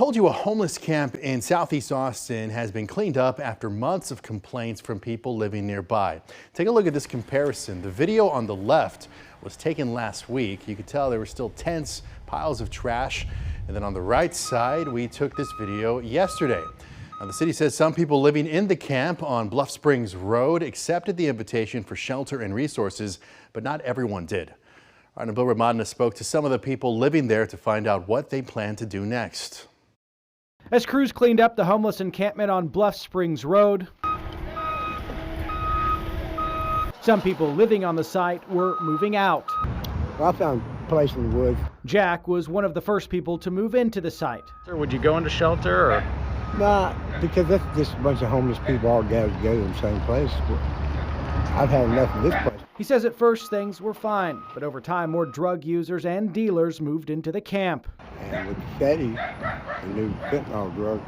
Told you a homeless camp in Southeast Austin has been cleaned up after months of complaints from people living nearby. Take a look at this comparison. The video on the left was taken last week. You could tell there were still tents, piles of trash. And then on the right side, we took this video yesterday. Now, the city says some people living in the camp on Bluff Springs Road accepted the invitation for shelter and resources, but not everyone did. Our Nabil Ramadna spoke to some of the people living there to find out what they plan to do next. As crews cleaned up the homeless encampment on Bluff Springs Road, some people living on the site were moving out. Well, I found a place in the woods. Jack was one of the first people to move into the site. Would you go into shelter or? Nah, because that's just a bunch of homeless people all gathered together in the same place. I've had enough of this place. He says at first things were fine, but over time more drug users and dealers moved into the camp. And with Fetty, the new fentanyl drug,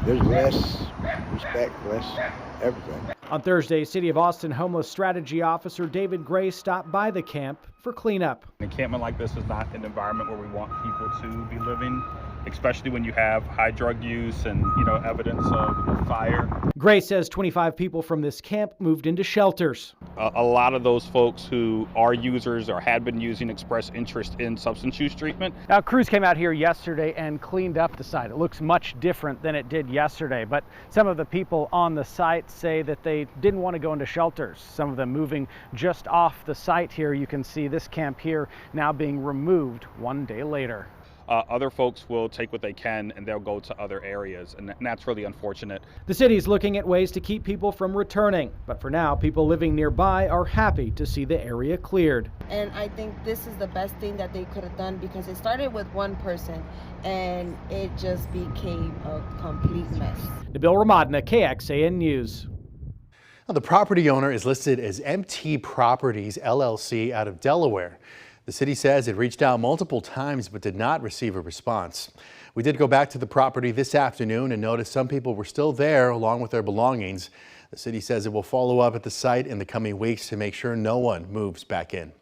there's less respect, less everything. On Thursday, City of Austin Homeless Strategy Officer David Gray stopped by the camp for cleanup. An encampment like this is not an environment where we want people to be living, especially when you have high drug use and, evidence of fire. Gray says 25 people from this camp moved into shelters. A lot of those folks who are users or had been using express interest in substance use treatment. Now, crews came out here yesterday and cleaned up the site. It looks much different than it did yesterday, but some of the people on the site say that they didn't want to go into shelters. Some of them moving just off the site here. You can see this camp here now being removed one day later. Other folks will take what they can and they'll go to other areas, and that's really unfortunate. The city's looking at ways to keep people from returning, but for now, people living nearby are happy to see the area cleared. And I think this is the best thing that they could have done, because it started with one person and it just became a complete mess. Nabil Ramadna, KXAN News. Now, the property owner is listed as MT Properties LLC out of Delaware. The city says it reached out multiple times but did not receive a response. We did go back to the property this afternoon and noticed some people were still there along with their belongings. The city says it will follow up at the site in the coming weeks to make sure no one moves back in.